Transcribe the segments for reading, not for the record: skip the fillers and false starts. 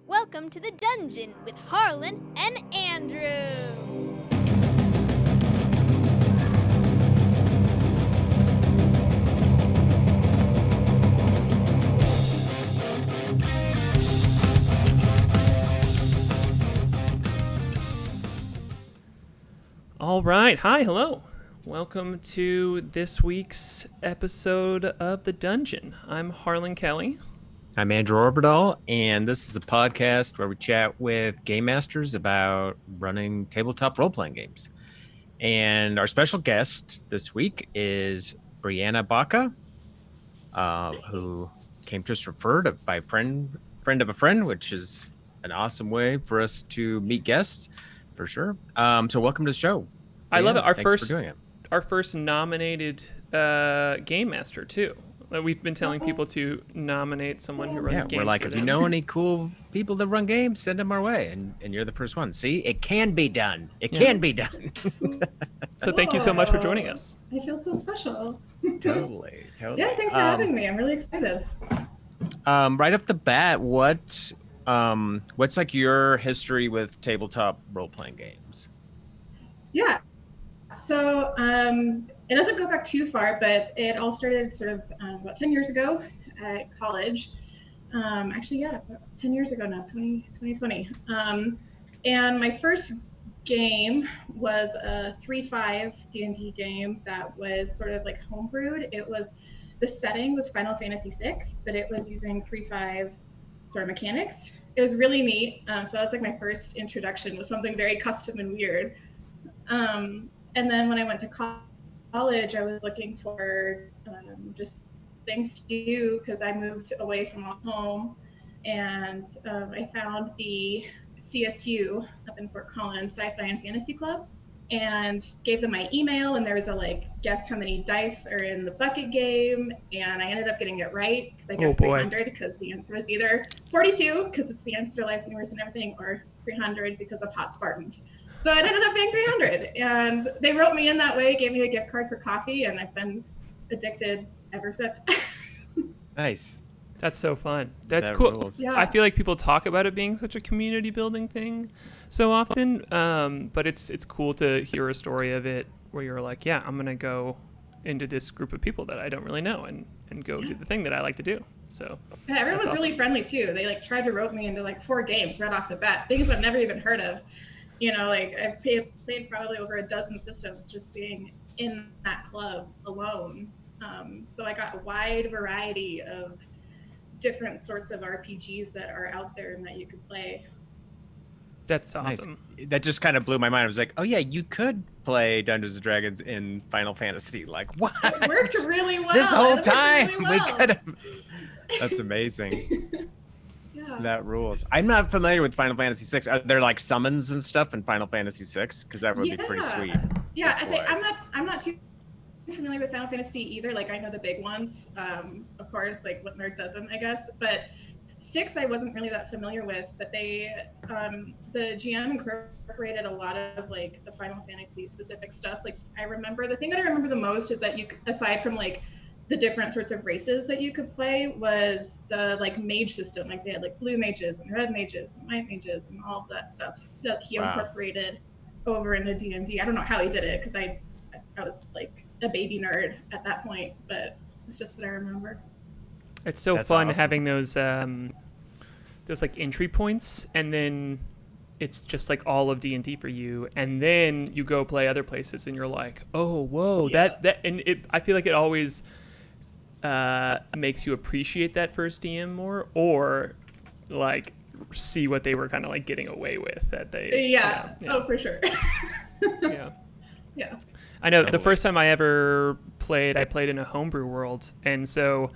Welcome to the dungeon with Harlan and Andrew. All right. Hi. Hello. Welcome to this week's episode of The Dungeon. I'm Harlan Kelly. I'm Andrew Orvedahl, and this is a podcast where we chat with game masters about running tabletop role-playing games. And our special guest this week is Brianna Baca, who came to us referred by a friend of a friend, which is an awesome way for us to meet guests, for sure. So welcome to the show. I love it. Thanks for doing it. Our first nominated game master, too. We've been telling people to nominate someone who runs games. We're like, if you know any cool people that run games, send them our way. And you're the first one. See, it can be done. It can be done. So thank you so much for joining us. I feel so special. Totally. Yeah, thanks for having me. I'm really excited. Right off the bat, what's like your history with tabletop role-playing games? Yeah. So it doesn't go back too far, but it all started sort of about 10 years ago at college. About 10 years ago now, 2020. And my first game was a 3.5 D&D game that was sort of like homebrewed. The setting was Final Fantasy VI, but it was using 3.5 sort of mechanics. It was really neat. So that was like my first introduction with something very custom and weird. And then when I went to college, I was looking for just things to do because I moved away from home, and I found the CSU up in Fort Collins SciFi and Fantasy Club, and gave them my email, and there was a guess how many dice are in the bucket game, and I ended up getting it right because I guessed 300 because the answer was either 42 because it's the answer to life, universe, and everything, or 300 because of hot Spartans. So it ended up being 300, and they wrote me in that way, gave me a gift card for coffee, and I've been addicted ever since. Nice. That's so fun. That's cool. Yeah. I feel like people talk about it being such a community building thing so often, but it's cool to hear a story of it where you're like, yeah, I'm going to go into this group of people that I don't really know and go do the thing that I like to do. So yeah, everyone's awesome. Really friendly too. They tried to rope me into 4 games right off the bat, things I've never even heard of. I've played probably over a dozen systems just being in that club alone. So I got a wide variety of different sorts of RPGs that are out there and that you could play. That's awesome. Nice. That just kind of blew my mind. I was like, oh yeah, you could play Dungeons and Dragons in Final Fantasy. Like, what? It worked really well. This whole time we could have. That's amazing. Yeah. That rules. I'm not familiar with Final Fantasy VI. Are there summons and stuff in Final Fantasy VI? Because that would be pretty sweet. Yeah, I'm not too familiar with Final Fantasy either. I know the big ones, of course, what nerd doesn't, I guess. But 6 I wasn't really that familiar with. But they, the GM incorporated a lot of the Final Fantasy specific stuff. The thing that I remember the most is that you, aside from the different sorts of races that you could play, was the mage system. They had blue mages and red mages and white mages and all of that stuff that he incorporated over into D&D. I don't know how he did it because I was a baby nerd at that point, but it's just what I remember. It's so fun having those entry points, and then it's just all of D&D for you, and then you go play other places and you're like, oh, whoa, that and I feel like it always makes you appreciate that first DM more, or see what they were kind of getting away with that they oh, for sure. Yeah I know. The first time I ever played, I played in a homebrew world, and so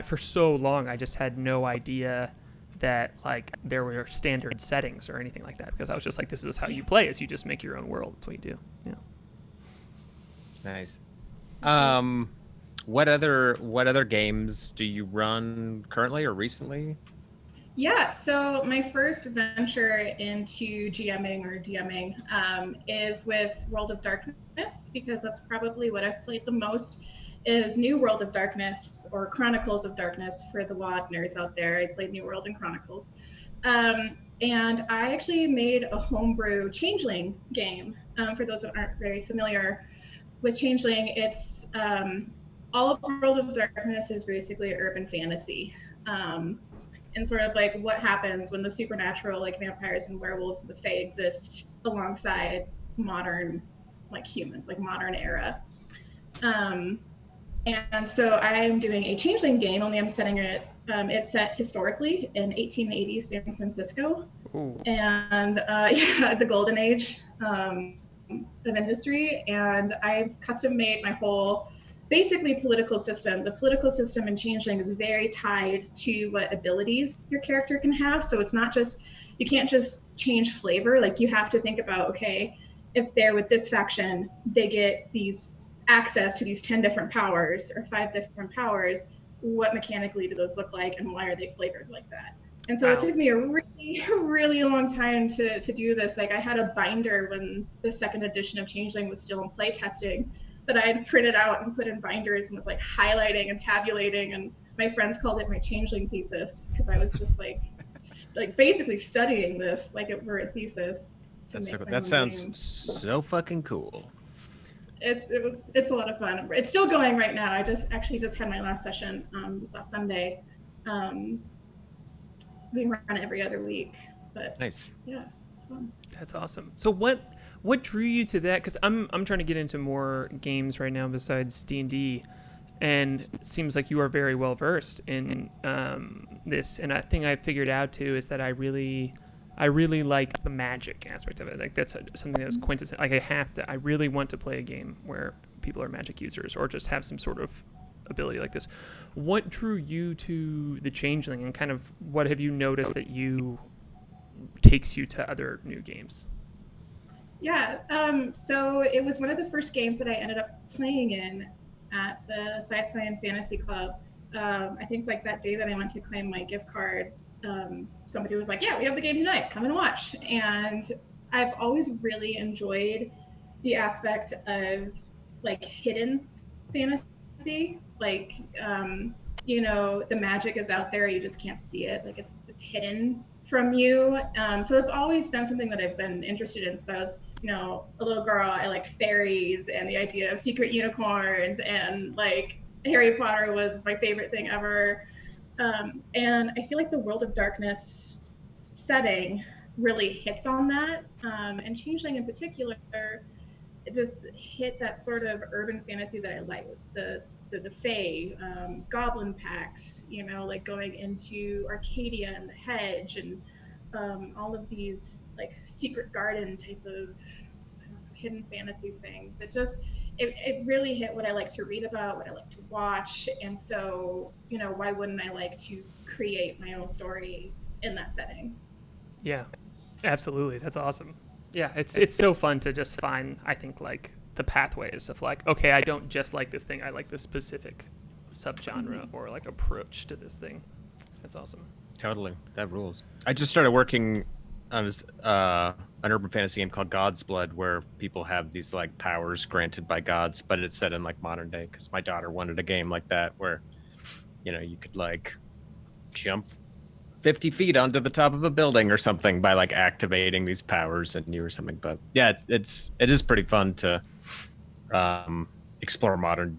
for so long I just had no idea that there were standard settings or anything like that, because I was just this is how you play, is you just make your own world. That's what you do. Nice. What other games do you run currently or recently? Yeah, so my first venture into GMing or DMing is with World of Darkness, because that's probably what I've played the most, is New World of Darkness, or Chronicles of Darkness for the WoD nerds out there. I played New World and Chronicles. And I actually made a homebrew Changeling game. For those that aren't very familiar with Changeling, it's all of World of Darkness is basically urban fantasy. And sort of like what happens when the supernatural, like vampires and werewolves and the Fae, exist alongside modern, like humans, like modern era. And so I am doing a Changeling game, only I'm setting it, it's set historically in 1880s San Francisco. Ooh. And yeah, the golden age of industry. And I custom made my whole, basically political system. The political system in Changeling is very tied to what abilities your character can have. So it's not just, you can't just change flavor. Like you have to think about, okay, if they're with this faction, they get these access to these 10 different powers or 5 different powers. What mechanically do those look like and why are they flavored like that? And so It took me a really, really long time to do this. Like I had a binder when the second edition of Changeling was still in play testing that I had printed out and put in binders and was like highlighting and tabulating. And my friends called it my Changeling thesis because I was just like basically studying this like it were a thesis. That sounds so fucking cool. It's a lot of fun. It's still going right now. I just had my last session this last Sunday. We run every other week, but nice. Yeah, it's fun. That's awesome. So what drew you to that? Because I'm trying to get into more games right now besides D&D, and it seems like you are very well versed in this. And I think I figured out too is that I really like the magic aspect of it. Like that's something that was quintessential. Like I really want to play a game where people are magic users or just have some sort of ability like this. What drew you to the Changeling, and kind of what have you noticed that takes you to other new games? Yeah, so it was one of the first games that I ended up playing in at the SciFi and Fantasy Club. I think like that day that I went to claim my gift card, somebody was like, yeah, we have the game tonight, come and watch. And I've always really enjoyed the aspect of like hidden fantasy, like the magic is out there, you just can't see it, like it's hidden from you. So it's always been something that I've been interested in. So I was a little girl, I liked fairies and the idea of secret unicorns, and like Harry Potter was my favorite thing ever. And I feel like the World of Darkness setting really hits on that. And Changeling in particular, it just hit that sort of urban fantasy that I like. The Fae, goblin packs, like going into Arcadia and the Hedge and all of these like secret garden type of hidden fantasy things. It really hit what I like to read about, what I like to watch. And so, why wouldn't I like to create my own story in that setting? Yeah, absolutely. That's awesome. Yeah, it's so fun to just find, I think, like the pathways of like, okay, I don't just like this thing, I like this specific subgenre or like approach to this thing. That's awesome. Totally. That rules. I just started working on an urban fantasy game called God's Blood, where people have these like powers granted by gods, but it's set in like modern day because my daughter wanted a game like that where you could like jump 50 feet onto the top of a building or something by like activating these powers in you or something. But yeah, it is pretty fun to explore modern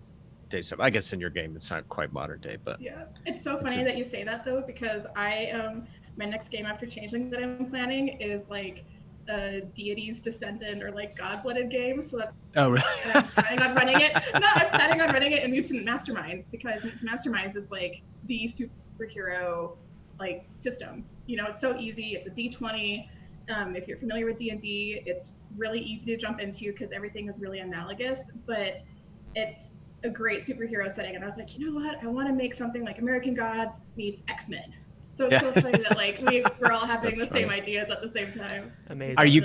day stuff. I guess in your game it's not quite modern day, but yeah, it's so funny that you say that though, because my next game after Changeling that I'm planning is like a deity's descendant or like god-blooded game. So that's really? I'm planning on running it. No, I'm planning on running it in Mutant Masterminds, because Mutant Masterminds is like the superhero like system. It's so easy. It's a D20. If you're familiar with D&D, it's really easy to jump into because everything is really analogous, but it's a great superhero setting. And I was like, you know what? I want to make something like American Gods meets X-Men. So it's so funny that like we're all having the same ideas at the same time. Amazing. Are you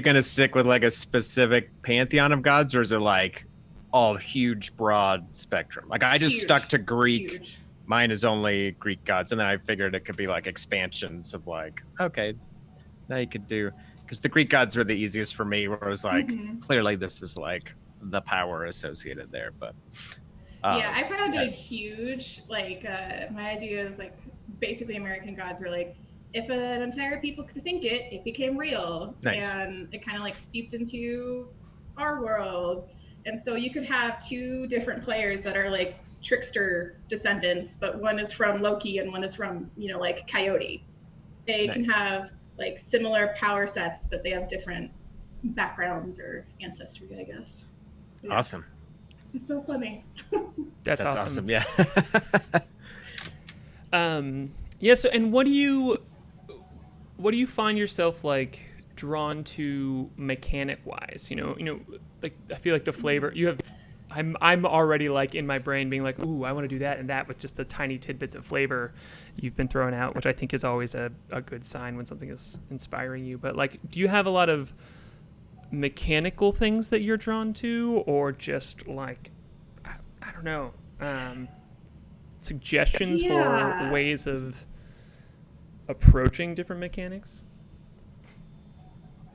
gonna stick with like a specific pantheon of gods, or is it like all huge broad spectrum? Like I just stuck to Greek. Huge. Mine is only Greek gods, and then I figured it could be like expansions of like, okay, now you could do, because the Greek gods were the easiest for me, where it was like, clearly this is like the power associated there. But yeah, I plan on doing huge, like my idea is like basically American Gods were like if an entire people could think it, it became real. Nice. And it kind of like seeped into our world. And so you could have two different players that are like trickster descendants, but one is from Loki and one is from, like Coyote. They can Nice. have like similar power sets, but they have different backgrounds or ancestry, I guess. Yeah. Awesome. It's so funny. That's awesome. Yeah. Yeah. So, and what do you find yourself like drawn to mechanic wise? Like I feel like the flavor you have. I'm already like in my brain being like, ooh, I want to do that and that with just the tiny tidbits of flavor you've been throwing out, which I think is always a good sign when something is inspiring you. But like, do you have a lot of mechanical things that you're drawn to, or just like, I don't know, suggestions for ways of approaching different mechanics?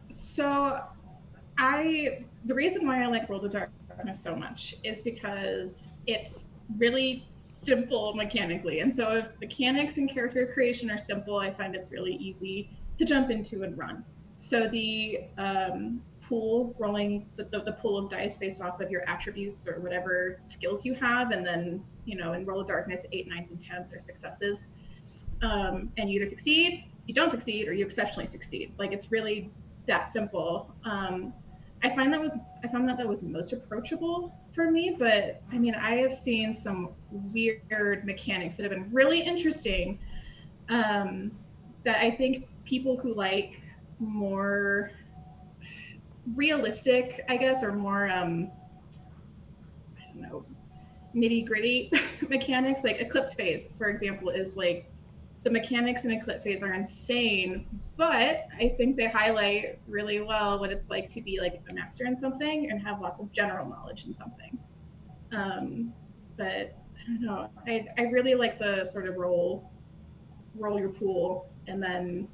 So the reason why I like World of Darkness so much is because it's really simple mechanically. And so if mechanics and character creation are simple, I find it's really easy to jump into and run. So the pool, rolling the pool of dice based off of your attributes or whatever skills you have, and then, in World of Darkness, 8, 9s, and 10s are successes. And you either succeed, you don't succeed, or you exceptionally succeed. Like, it's really that simple. I found that was most approachable for me, but I mean, I have seen some weird mechanics that have been really interesting, that I think people who like more realistic, I guess, or more, I don't know, nitty gritty mechanics, like Eclipse Phase, for example, is like, the mechanics in Eclipse Phase are insane, but I think they highlight really well what it's like to be like a master in something and have lots of general knowledge in something. But I don't know. I really like the sort of roll your pool, and then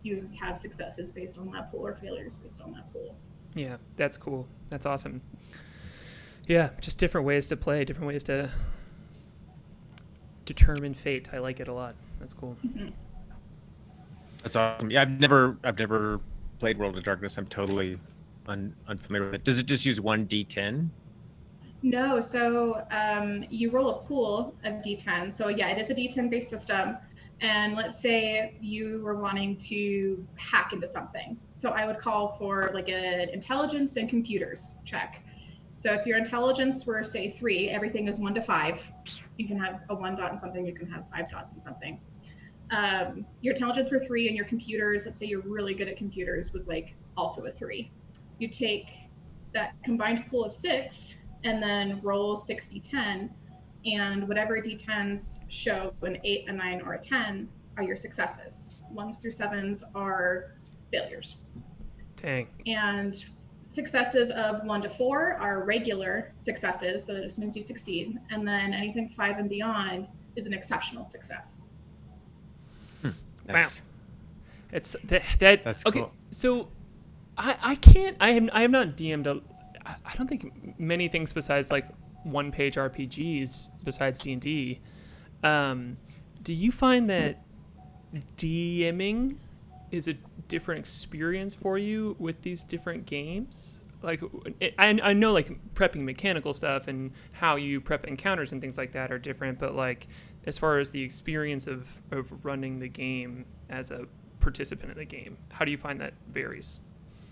you have successes based on that pool or failures based on that pool. Yeah, that's cool. That's awesome. Yeah, just different ways to play, different ways to determine fate. I like it a lot. That's cool. Mm-hmm. That's awesome. Yeah, I've never played World of Darkness. I'm totally unfamiliar with it. Does it just use 1d10? No, so you roll a pool of d10. So yeah, it is a d10 based system. And let's say you were wanting to hack into something. So I would call for like an intelligence and computers check. So if your intelligence were, say, 3, everything is 1 to 5. You can have a 1 dot in something, you can have 5 dots in something. Your intelligence were 3, and your computers, let's say you're really good at computers, was like also a 3. You take that combined pool of 6 and then roll 6d10, and whatever d10s show an 8, a 9, or a 10 are your successes. 1s through 7s are failures. Dang. And successes of 1 to 4 are regular successes, so that just means you succeed. And then anything 5 and beyond is an exceptional success. Nice. Wow. It's that. That's okay. Cool. So I can't. I have not DM'd. I don't think many things besides like one-page RPGs besides D&D. Do you find that DMing is a different experience for you with these different games? Like, I know like prepping mechanical stuff and how you prep encounters and things like that are different, but like as far as the experience of running the game as a participant in the game, how do you find that varies?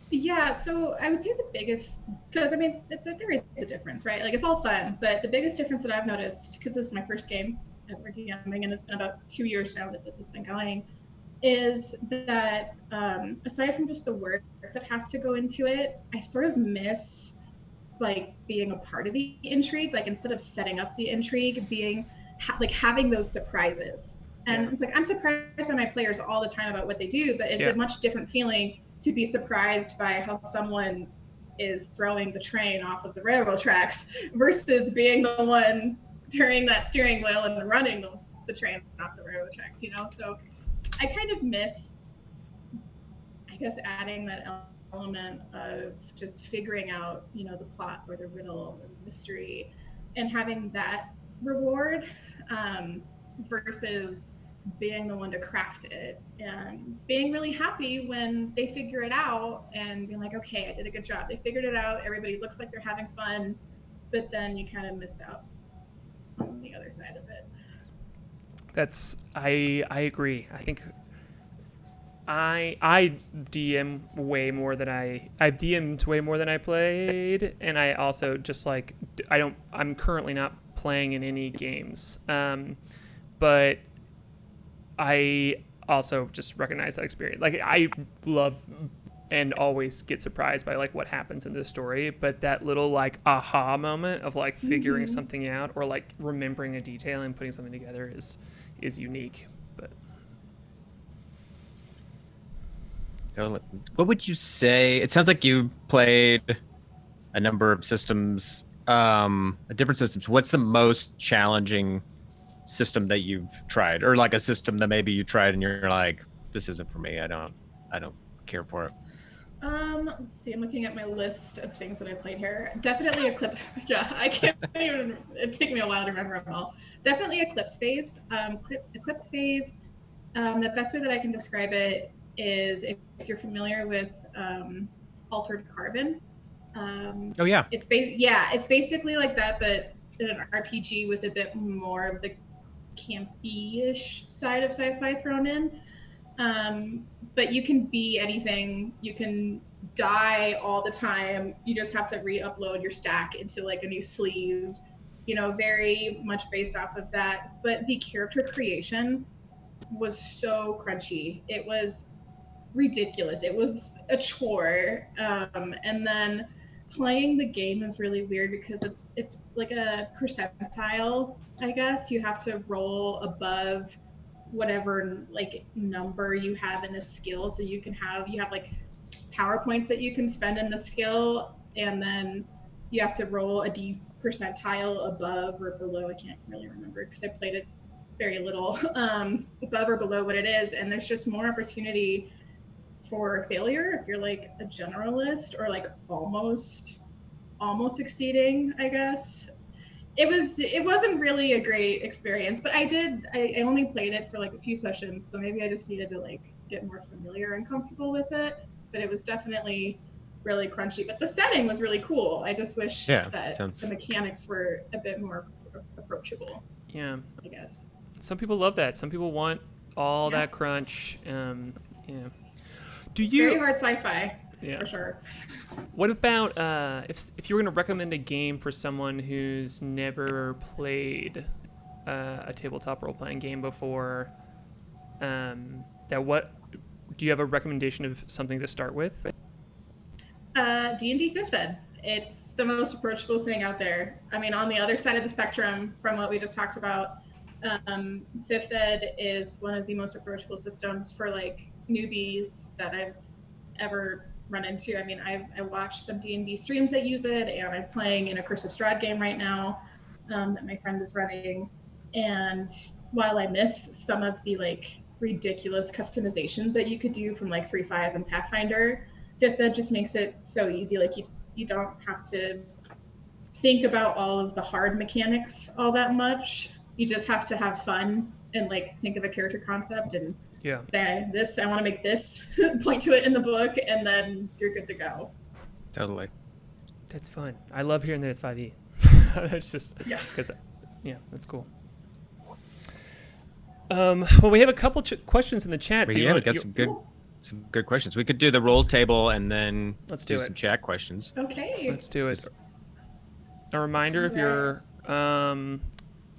Yeah, so I would say the biggest, because I mean, there is a difference, right? Like, it's all fun, but the biggest difference that I've noticed, because this is my first game ever DMing, and it's been about 2 years now that this has been going, is that aside from just the work that has to go into it, I sort of miss like being a part of the intrigue. Like, instead of setting up the intrigue, being like having those surprises. And it's like, I'm surprised by my players all the time about what they do, but it's a much different feeling to be surprised by how someone is throwing the train off of the railroad tracks versus being the one turning that steering wheel and running the train off the railroad tracks, you know? So I kind of miss, I guess, adding that element of just figuring out, you know, the plot or the riddle or the mystery and having that reward versus being the one to craft it and being really happy when they figure it out and being like, okay, I did a good job. They figured it out. Everybody looks like they're having fun, but then you kind of miss out on the other side of it. I agree. I think I DM way more than I've DM'd way more than I played, and I also just like I'm currently not playing in any games, but I also just recognize that experience. Like, I love and always get surprised by like what happens in this story, but that little like aha moment of like figuring something out or like remembering a detail and putting something together is unique. But what would you say? It sounds like you played a number of systems, different systems. What's the most challenging system that you've tried, or like a system that maybe you tried and you're like, this isn't for me. I don't care for it. Let's see. I'm looking at my list of things that I played here. Definitely Eclipse. Yeah, I can't even. It took me a while to remember them all. Definitely Eclipse Phase. Eclipse Phase. The best way that I can describe it is if you're familiar with Altered Carbon. Oh yeah. It's basically like that, but in an RPG with a bit more of the campy-ish side of sci-fi thrown in. But you can be anything. You can die all the time. You just have to re-upload your stack into like a new sleeve, very much based off of that. But the character creation was so crunchy. It was ridiculous. It was a chore. And then playing the game is really weird because it's like a percentile, I guess. You have to roll above whatever like number you have in a skill, so you have like power points that you can spend in the skill, and then you have to roll a D percentile above or below. I can't really remember because I played it very little. Above or below what it is, and there's just more opportunity for failure if you're like a generalist or like almost succeeding, I guess. It wasn't really a great experience, but I only played it for like a few sessions, so maybe I just needed to like get more familiar and comfortable with it. But it was definitely really crunchy, but the setting was really cool. I just wish that the mechanics were a bit more approachable. Yeah, I guess some people love that. Some people want all that crunch. Do you very hard sci-fi? Yeah, for sure. What about if you were going to recommend a game for someone who's never played a tabletop role-playing game before? Do you have a recommendation of something to start with? D&D 5th Ed. It's the most approachable thing out there. I mean, on the other side of the spectrum from what we just talked about, 5th Ed is one of the most approachable systems for like newbies that I've ever run into. I mean, I watched some D&D streams that use it, and I'm playing in a Curse of Strahd game right now that my friend is running. And while I miss some of the like ridiculous customizations that you could do from like 3.5 and Pathfinder, 5th Ed just makes it so easy. Like you don't have to think about all of the hard mechanics all that much. You just have to have fun and like think of a character concept and say this, I want to make this, point to it in the book, and then you're good to go. Totally. That's fun. I love hearing that it's 5e. That's just because that's cool. Well, we have a couple questions in the chat. We got some good questions. We could do the roll table and then let's do some chat questions. Okay. Let's do it. A reminder, if you're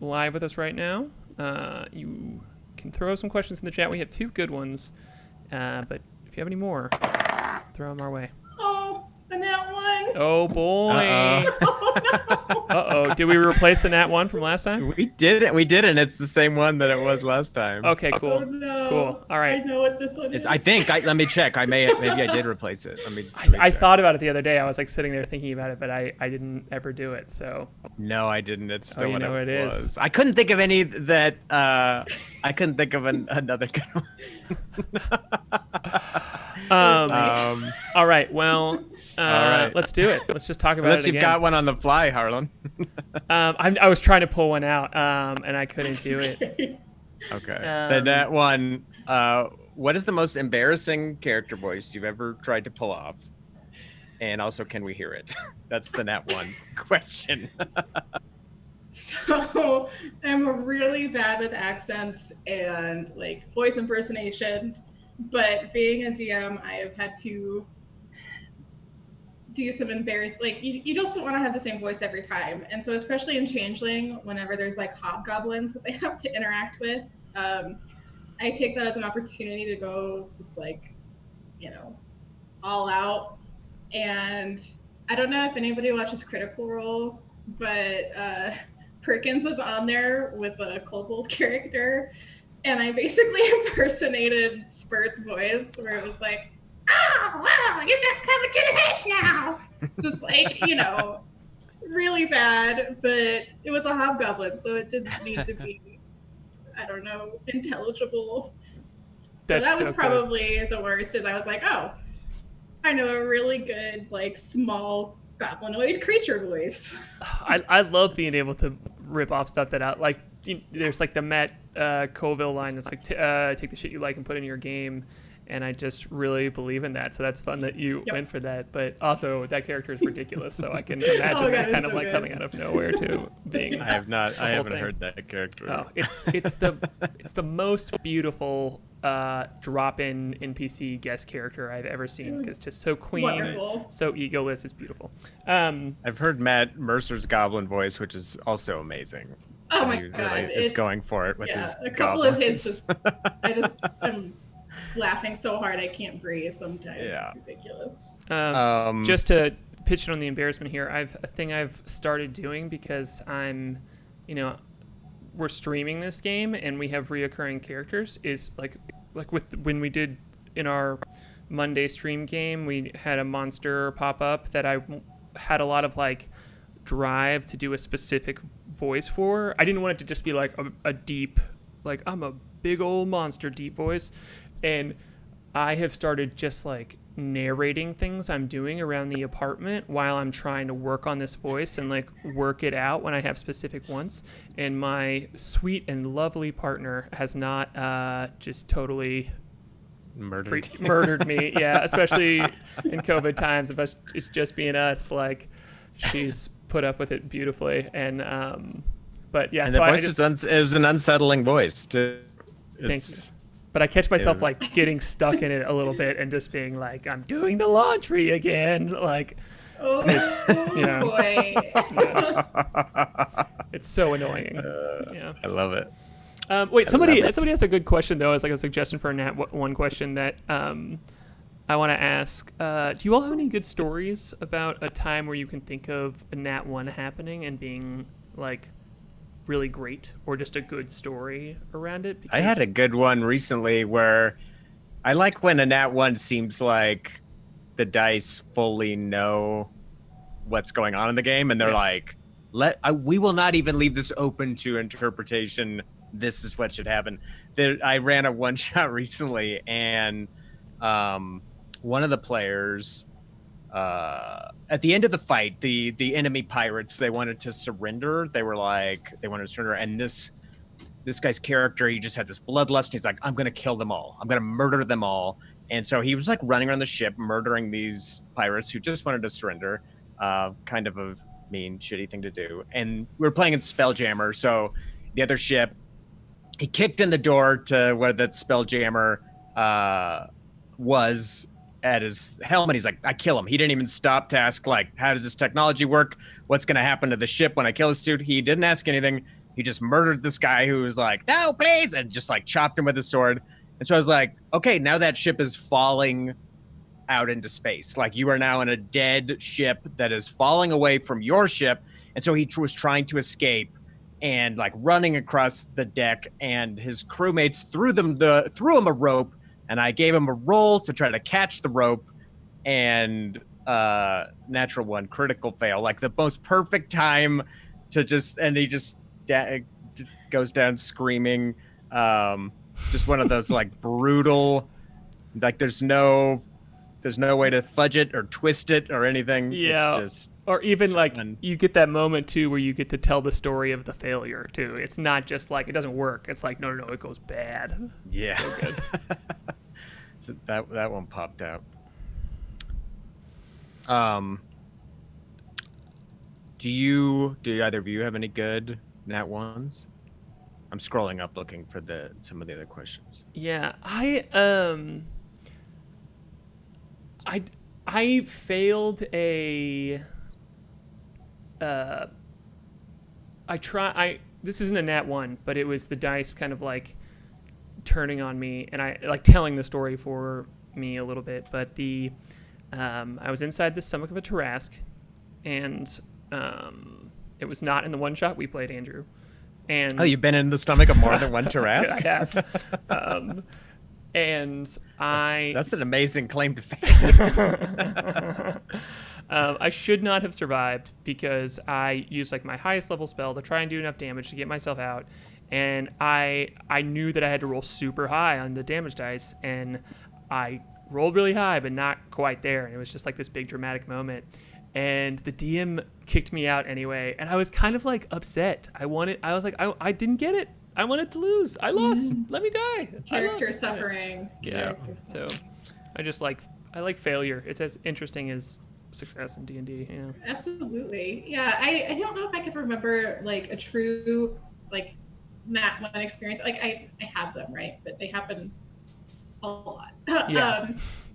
live with us right now, you can throw some questions in the chat. We have 2 good ones, but if you have any more, throw them our way. Oh, the nat 1. Oh boy. Uh-oh. Did we replace the nat 1 from last time? We did it. We did it. It's the same one that it was last time. Okay, cool. Oh, no. Cool. All right. I know what this one is. I think. Let me check. Maybe I did replace it. I thought about it the other day. I was like sitting there thinking about it, but I didn't ever do it. So. No, I didn't. It's still what it was. Is. I couldn't think of any that. I couldn't think of another good one. All right. Well. All right. Let's do it. Let's just talk about Unless it again. you've got one on the fly, Harlan. I was trying to pull one out, and I couldn't do it. Okay. Then that one. What is the most embarrassing character voice you've ever tried to pull off? And also, can we hear it? That's the nat one question. So I'm really bad with accents and like voice impersonations, but being a DM, I have had to do some embarrassing, like you don't want to have the same voice every time. And so especially in Changeling, whenever there's like hobgoblins that they have to interact with, I take that as an opportunity to go just like, all out. And I don't know if anybody watches Critical Role, but Perkins was on there with a kobold character, and I basically impersonated Spurt's voice, where it was like, "Oh, well, you guys coming to the hedge now," just like really bad. But it was a hobgoblin, so it didn't need to be, I don't know, intelligible. But that was probably the worst. Is I was like, oh, I know a really good like small goblinoid creature voice. I love being able to rip off stuff that out. Like there's like the Matt Colville line that's like take the shit you like and put it in your game, and I just really believe in that. So that's fun that you went for that. But also that character is ridiculous, so I can imagine that kind of like coming out of nowhere to being. I haven't heard that character. Oh, it's the most beautiful drop-in NPC guest character I've ever seen. It's just so clean, wonderful. So egoless. It's beautiful. I've heard Matt Mercer's goblin voice, which is also amazing. Oh my He god, really is going for it with his a couple of his. goblins. I'm laughing so hard I can't breathe sometimes. Yeah. It's ridiculous. Just to pitch it on the embarrassment here, I've a thing I've started doing because I'm, we're streaming this game and we have reoccurring characters, is like with when we did in our Monday stream game, we had a monster pop up that I had a lot of like drive to do a specific voice for. I didn't want it to just be like a deep, like I'm a big old monster deep voice. And I have started just like narrating things I'm doing around the apartment while I'm trying to work on this voice and like work it out when I have specific ones. And my sweet and lovely partner has not just totally murdered me. Yeah, especially in COVID times. If it's just being us, like she's put up with it beautifully. And but yeah, and so the voice is an unsettling voice. Thank you. But I catch myself like getting stuck in it a little bit and just being like, I'm doing the laundry again. Like, it's, boy. It's so annoying. I love it. Wait, somebody asked a good question though, as like a suggestion for a Nat one question that I want to ask. Do you all have any good stories about a time where you can think of a Nat 1 happening and being like really great, or just a good story around it? I had a good one recently where I like when a Nat 1 seems like the dice fully know what's going on in the game, and they're like, we will not even leave this open to interpretation. This is what should happen. I ran a one shot recently, and one of the players at the end of the fight, the enemy pirates, they wanted to surrender. They wanted to surrender, and this guy's character, he just had this bloodlust. He's like, I'm gonna kill them all. I'm gonna murder them all. And so he was like running around the ship, murdering these pirates who just wanted to surrender. Kind of a mean, shitty thing to do. And we were playing in Spelljammer, so the other ship, he kicked in the door to where that Spelljammer was at his helmet. He's like, I kill him. He didn't even stop to ask, like, how does this technology work? What's going to happen to the ship when I kill this dude? He didn't ask anything. He just murdered this guy who was like, no, please, and just like chopped him with his sword. And so I was like, okay, now that ship is falling out into space. Like, you are now in a dead ship that is falling away from your ship. And so he was trying to escape and like running across the deck, and his crewmates threw him a rope. And I gave him a roll to try to catch the rope, and natural one, critical fail. Like the most perfect time to and he just goes down screaming. Just one of those like brutal, like there's no there's no way to fudge it or twist it or anything. Yeah. It's just or even like fun. you get that moment too where you get to tell the story of the failure too. It's not just like it doesn't work. It's like no, it goes bad. Yeah. So good. So that one popped out. Do either of you have any good Nat ones? I'm scrolling up looking for some of the other questions. Yeah, I failed a this isn't a nat 1, but it was the dice kind of like turning on me and I like telling the story for me a little bit, but I was inside the stomach of a Tarrasque and it was not in the one shot we played, Andrew. And you've been in the stomach of more than one Tarrasque? I have. And that's an amazing claim to fame. I should not have survived because I used like my highest level spell to try and do enough damage to get myself out, and I knew that I had to roll super high on the damage dice, and I rolled really high but not quite there, and it was just like this big dramatic moment, and the DM kicked me out anyway, and I was kind of like upset. I was like I didn't get it. I wanted to lose. I lost. Let me die. Character suffering. Yeah. So I like failure. It's as interesting as success in D&D. Yeah. Absolutely. Yeah. I don't know if I could remember like a true like Nat 1 experience. Like I have them, right? But they happen a lot. Yeah.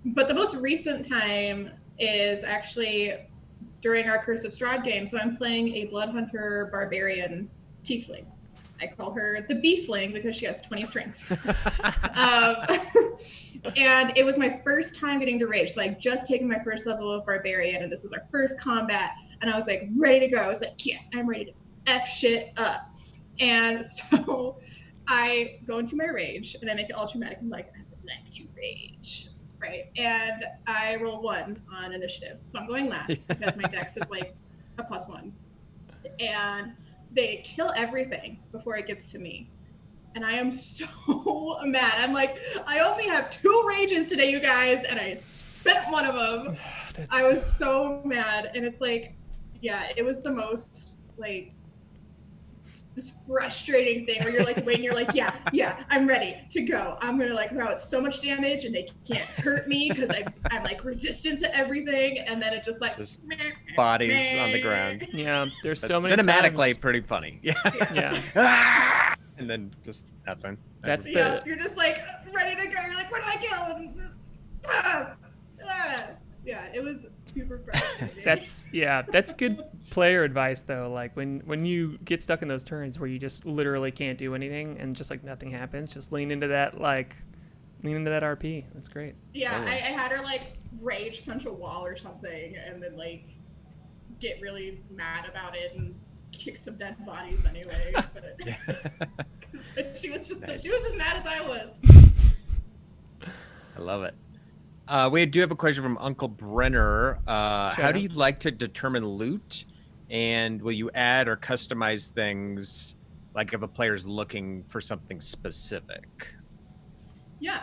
But the most recent time is actually during our Curse of Strahd game. So I'm playing a Bloodhunter Barbarian Tiefling. I call her the Beefling because she has 20 strength. And it was my first time getting to rage. So I just taken my first level of Barbarian, and this was our first combat. And I was like ready to go. I was like, yes, I'm ready to F shit up. And so I go into my rage, and I make it all dramatic. I'm like, I would like to rage. Right. And I roll 1 on initiative. So I'm going last because my dex is like a +1. And they kill everything before it gets to me. And I am so mad. I'm like, I only have 2 rages today, you guys, and I spent one of them. I was so mad. And it's like, yeah, it was the most like this frustrating thing where you're like waiting, you're like, yeah, I'm ready to go. I'm gonna like throw out so much damage and they can't hurt me because I'm like resistant to everything, and then it just like bodies on the ground. Yeah, there's so many cinematically times. Pretty funny. Yeah. And then just nothing. That's you're just like ready to go. You're like, where do I kill? Yeah, it was super frustrating. That's good player advice though. Like when you get stuck in those turns where you just literally can't do anything and just like nothing happens, just lean into that RP. That's great. Yeah, totally. I had her like rage punch a wall or something, and then like get really mad about it and kick some dead bodies anyway. But she was just she was as mad as I was. I love it. We do have a question from Uncle Brenner. How do you like to determine loot? And will you add or customize things like if a player's looking for something specific? Yeah,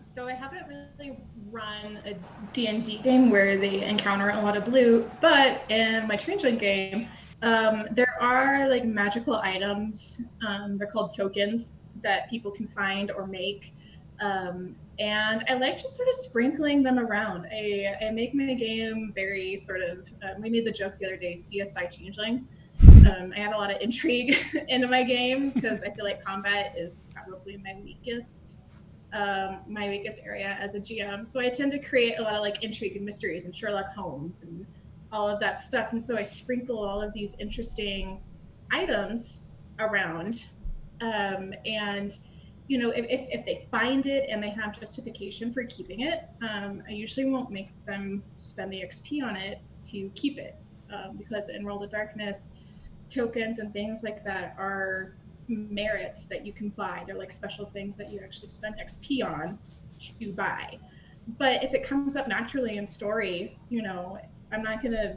so I haven't really run a D&D game where they encounter a lot of loot, but in my Changeling game, there are like magical items. They're called tokens that people can find or make. And I like just sort of sprinkling them around. I make my game very sort of, we made the joke the other day, CSI Changeling. I have a lot of intrigue into my game because I feel like combat is probably my weakest area as a GM. So I tend to create a lot of like intrigue and mysteries and Sherlock Holmes and all of that stuff. And so I sprinkle all of these interesting items around. And you know, if they find it and they have justification for keeping it, I usually won't make them spend the XP on it to keep it, because in World of Darkness, tokens and things like that are merits that you can buy. They're like special things that you actually spend XP on to buy. But if it comes up naturally in story, you know, I'm not going to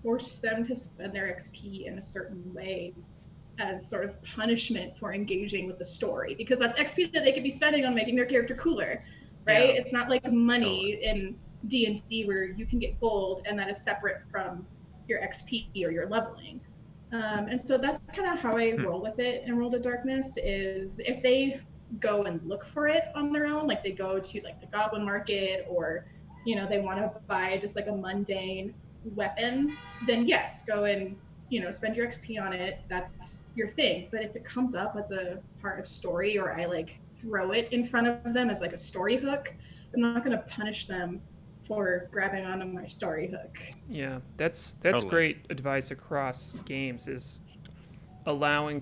force them to spend their XP in a certain way as sort of punishment for engaging with the story, because that's XP that they could be spending on making their character cooler, right? Yeah. It's not like money in D&D where you can get gold and that is separate from your XP or your leveling. And so that's kind of how I roll with it in World of Darkness, is if they go and look for it on their own, like they go to like the Goblin Market, or they want to buy just like a mundane weapon, then yes, go and spend your XP on it. That's your thing. But if it comes up as a part of story, or I like throw it in front of them as like a story hook, I'm not going to punish them for grabbing onto my story hook. Yeah, that's Totally. great advice across games, is allowing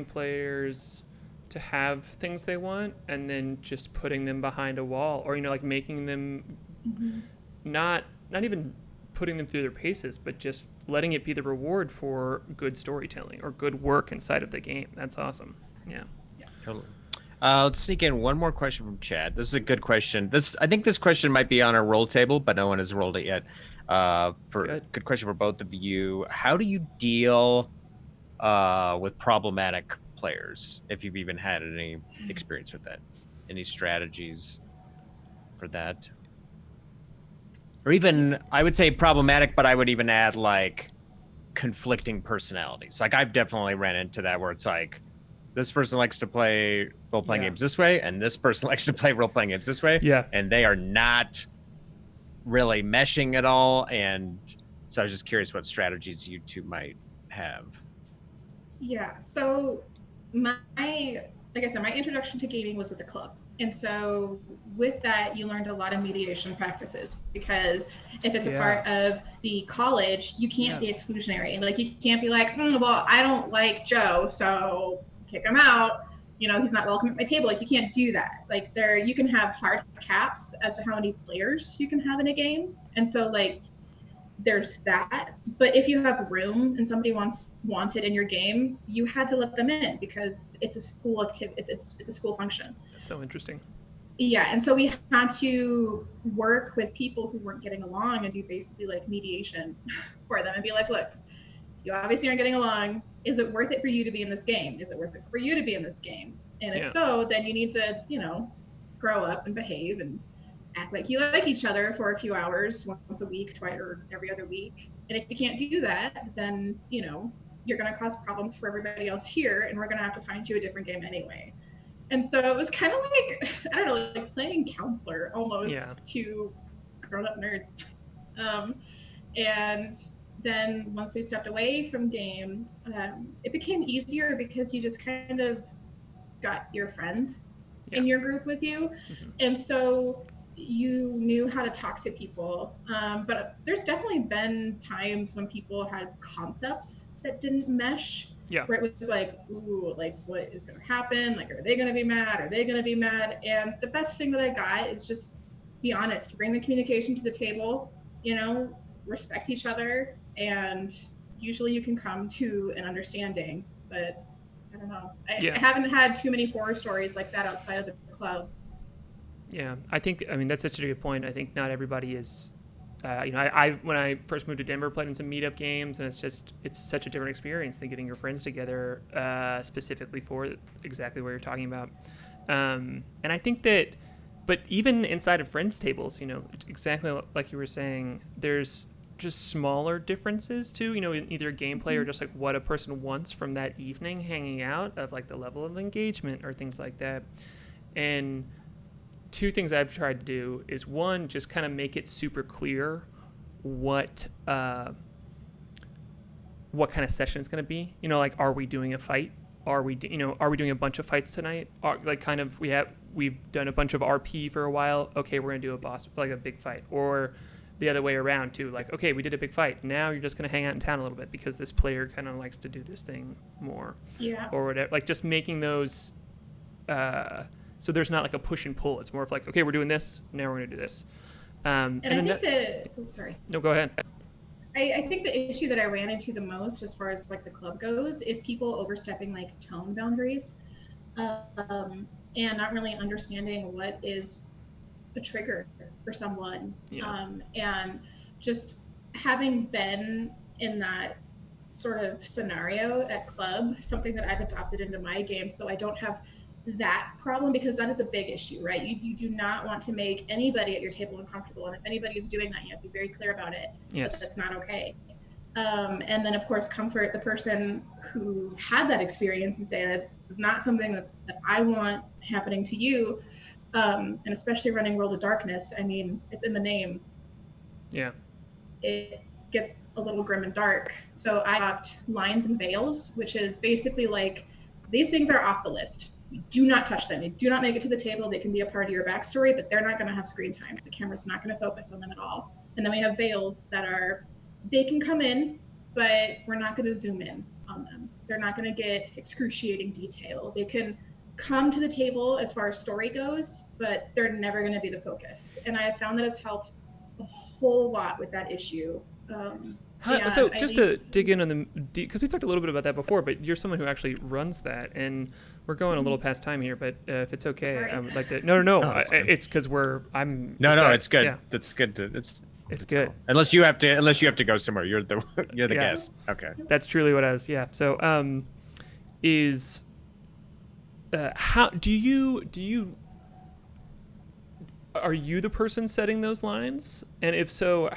players to have things they want and then just putting them behind a wall, or like making them not even putting them through their paces, but just letting it be the reward for good storytelling or good work inside of the game. That's awesome. Yeah. Totally. Let's sneak in one more question from Chad. This is a good question. I think this question might be on our roll table, but no one has rolled it yet. Good question for both of you. How do you deal with problematic players, if you've even had any experience with that? Any strategies for that? Or even, I would say problematic, but I would even add like conflicting personalities. Like I've definitely ran into that, where it's like, this person likes to play role-playing games this way, and this person likes to play role-playing games this way. Yeah. And they are not really meshing at all. And so I was just curious what strategies you two might have. Yeah. So like I said, my introduction to gaming was with the club. And so with that, you learned a lot of mediation practices, because if it's a part of the college, you can't be exclusionary. Like you can't be like, well, I don't like Joe, so kick him out. He's not welcome at my table. Like you can't do that. Like you can have hard caps as to how many players you can have in a game. And so like there's that. But if you have room and somebody wanted in your game, you had to let them in, because it's a school activity. It's a school function. That's so interesting. Yeah, and so we had to work with people who weren't getting along and do basically like mediation for them, and be like, look, you obviously aren't getting along. Is it worth it for you to be in this game? Is it worth it for you to be in this game? And if so, then you need to, grow up and behave and act like you like each other for a few hours, once a week, twice, or every other week. And if you can't do that, then, you're going to cause problems for everybody else here, and we're going to have to find you a different game anyway. And so it was kind of like, I don't know, like playing counselor almost to grown-up nerds. And then once we stepped away from game, it became easier, because you just kind of got your friends in your group with you. And so you knew how to talk to people. But there's definitely been times when people had concepts that didn't mesh. Yeah. Where it was like, ooh, like what is going to happen? Like, are they going to be mad? Are they going to be mad? And the best thing that I got is just be honest, bring the communication to the table, respect each other. And usually you can come to an understanding, but I don't know. I haven't had too many horror stories like that outside of the club. Yeah, I mean, that's such a good point. I think not everybody is, I when I first moved to Denver, played in some meetup games, and it's such a different experience than getting your friends together specifically for exactly what you're talking about. And I think that, but even inside of friends tables, exactly like you were saying, there's just smaller differences too, in either gameplay or just like what a person wants from that evening hanging out, of like the level of engagement or things like that. And two things I've tried to do is, one, just kind of make it super clear what kind of session it's going to be. Like, are we doing a fight? Are we doing a bunch of fights tonight? We've done a bunch of RP for a while. Okay, we're going to do a boss, like a big fight. Or the other way around too. Like, okay, we did a big fight. Now you're just going to hang out in town a little bit because this player kind of likes to do this thing more. Yeah. Or whatever. Like, just making those, so there's not like a push and pull. It's more of like, okay, we're doing this. Now we're going to do this. And I think sorry. No, go ahead. I think the issue that I ran into the most, as far as like the club goes, is people overstepping like tone boundaries, and not really understanding what is a trigger for someone. And just having been in that sort of scenario at club, something that I've adopted into my game, so I don't have that problem, because that is a big issue, right? You do not want to make anybody at your table uncomfortable. And if anybody is doing that, you have to be very clear about it. Yes. That's not okay. And then, of course, comfort the person who had that experience and say, that's not something that I want happening to you. And especially running World of Darkness, I mean, it's in the name. Yeah. It gets a little grim and dark. So I got lines and veils, which is basically like, these things are off the list. You do not touch them. You do not make it to the table. They can be a part of your backstory, but they're not going to have screen time. The camera's not going to focus on them at all. And then we have veils that are, they can come in, but we're not going to zoom in on them. They're not going to get excruciating detail. They can come to the table as far as story goes, but they're never going to be the focus. And I have found that has helped a whole lot with that issue. So just to dig in on the, because we talked a little bit about that before, but you're someone who actually runs that, and we're going a little past time here, but if it's okay, Right. I would like to. No, it's because I'm. No, it's good. Yeah. That's good. It's good. Cool. Unless you have to go somewhere. You're the Yeah. guest. Okay. That's truly what I was. Yeah. So, how do you? Are you the person setting those lines? And if so,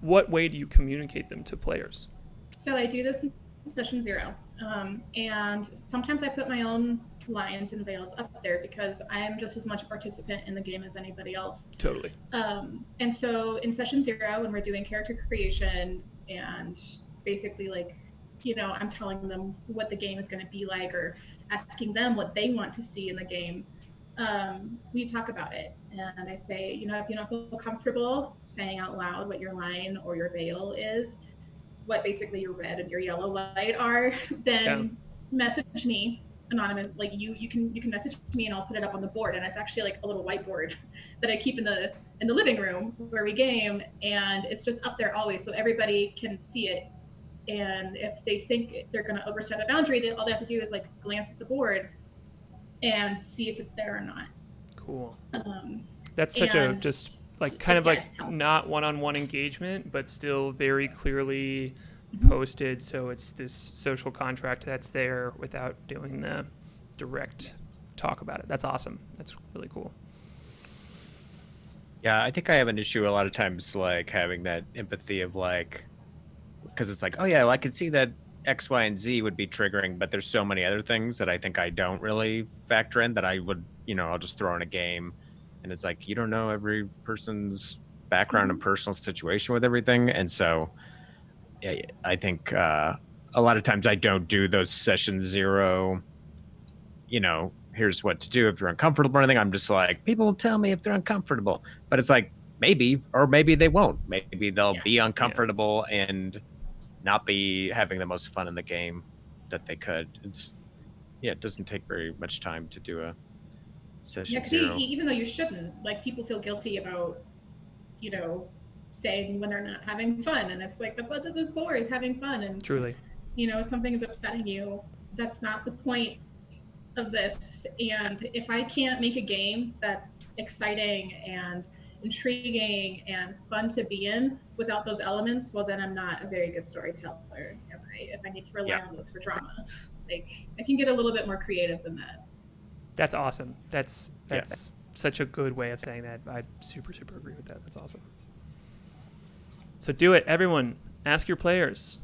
what way do you communicate them to players? So I do this in session 0. And sometimes I put my own lines and veils up there because I'm just as much a participant in the game as anybody else. Totally. And so in session 0, when we're doing character creation and basically I'm telling them what the game is going to be like or asking them what they want to see in the game, we talk about it. And I say, if you don't feel comfortable saying out loud what your line or your veil is, what basically your red and your yellow light are, then message me anonymous. Like you can message me and I'll put it up on the board. And it's actually like a little whiteboard that I keep in the living room where we game, and it's just up there always so everybody can see it. And if they think they're going to overstep a boundary, all they have to do is glance at the board and see if it's there or not. Cool. That's such a just kind of helpful. Not one-on-one engagement, but still very clearly posted. So it's this social contract that's there without doing the direct talk about it. That's awesome. That's really cool. Yeah, I think I have an issue a lot of times, having that empathy of because it's oh yeah, well, I could see that X, Y, and Z would be triggering, but there's so many other things that I think I don't really factor in that I would, I'll just throw in a game. And it's you don't know every person's background and personal situation with everything. And so I think a lot of times I don't do those session 0, here's what to do if you're uncomfortable or anything. I'm just people will tell me if they're uncomfortable, but it's maybe, or maybe they won't. Maybe they'll be uncomfortable and not be having the most fun in the game that they could. It doesn't take very much time to do a session 0. Even though you shouldn't, people feel guilty about, saying when they're not having fun, and it's that's what this is for, is having fun. And Truly. If something is upsetting you, that's not the point of this. And if I can't make a game that's exciting and intriguing and fun to be in without those elements, well, then I'm not a very good storyteller. If I need to rely on those for drama, I can get a little bit more creative than that. That's awesome. That's such a good way of saying that. I super agree with that. That's awesome. So do it, everyone. Ask your players.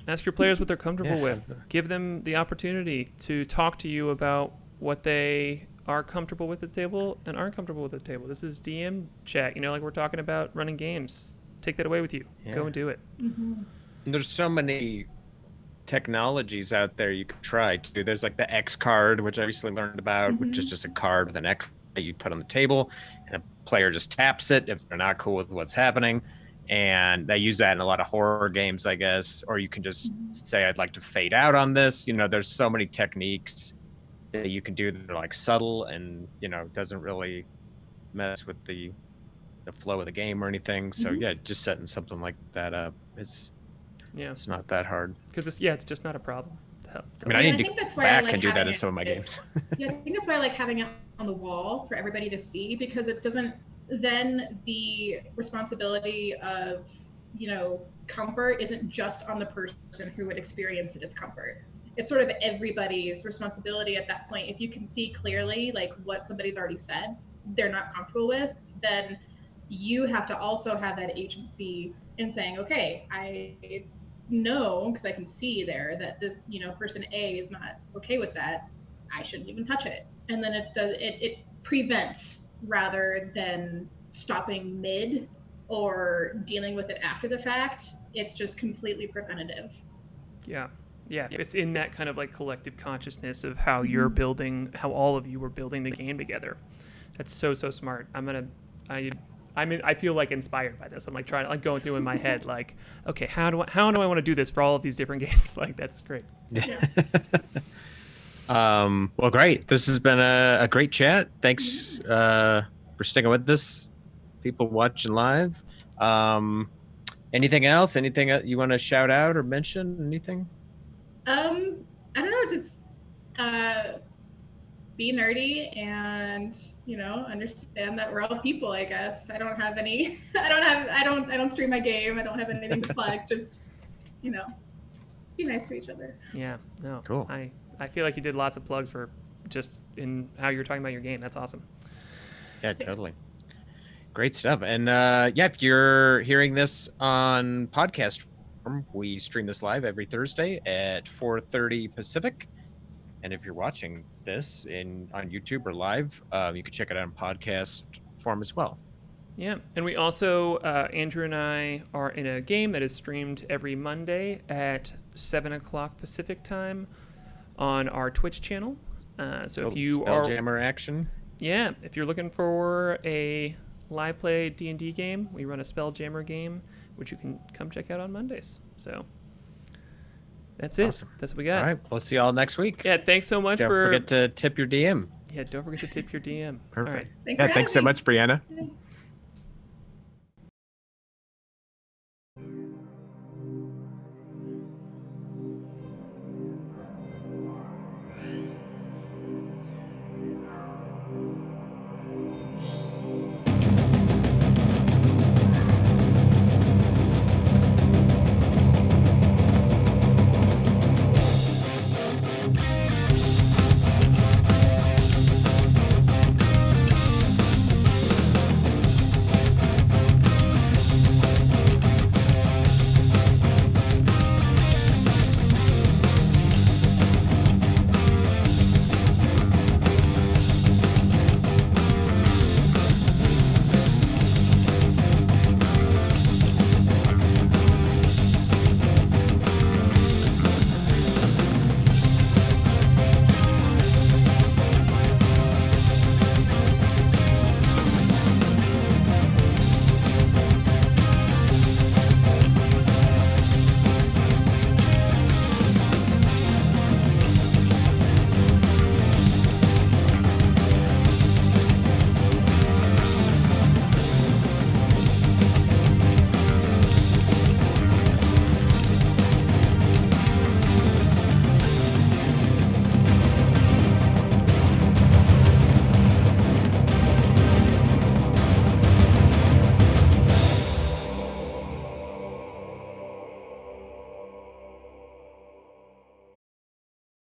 Ask your players what they're comfortable with. Give them the opportunity to talk to you about what they are comfortable with at the table and aren't comfortable with at the table. This is DM chat. We're talking about running games. Take that away with you. Go and do it. Mm-hmm. There's so many technologies out there you could try too. There's the X card, which I recently learned about, which is just a card with an X that you put on the table, and a player just taps it if they're not cool with what's happening. And they use that in a lot of horror games, I guess. Or you can just say, I'd like to fade out on this. There's so many techniques that you can do that are subtle and doesn't really mess with the flow of the game or anything. So just setting something like that up, it's not that hard. Because it's just not a problem. I need to go back and do that in some of my games. I think that's why I like having it on the wall for everybody to see, because it doesn't, then the responsibility of, comfort isn't just on the person who would experience the discomfort. it's sort of everybody's responsibility at that point. If you can see clearly like what somebody's already said they're not comfortable with, then you have to also have that agency in saying, okay, I know because I can see there that this, person A is not okay with that. I shouldn't even touch it. And then it prevents rather than stopping mid or dealing with it after the fact. It's just completely preventative. Yeah. It's in that kind of like collective consciousness of how you're building, how all of you were building the game together. That's so smart. I feel like inspired by this. I'm like trying to like going through in my head like, okay, how do I want to do this for all of these different games? Like that's great. Yeah. Well, great. This has been a great chat. Thanks for sticking with this, people watching live. Anything else? Anything you want to shout out or mention? Anything? I don't know. Just be nerdy and understand that we're all people. I guess I don't have any. I don't stream my game. I don't have anything to plug. Just be nice to each other. Yeah. No. Cool. I feel like you did lots of plugs for just in how you're talking about your game. That's awesome. Yeah, totally. Great stuff. And if you're hearing this on podcast form, we stream this live every Thursday at 4:30 Pacific. And if you're watching this on YouTube or live, you can check it out on podcast form as well. Yeah, and we also, Andrew and I are in a game that is streamed every Monday at 7 o'clock Pacific time on our Twitch channel. So if you are Spelljammer action. Yeah, if you're looking for a live play D&D game, we run a Spelljammer game, which you can come check out on Mondays. So that's it. Awesome. That's what we got. All right, we'll see y'all next week. Yeah, thanks so much Don't forget to tip your DM. Yeah, don't forget to tip your DM. Perfect. All right. Thanks Thanks so much, Brianna. me.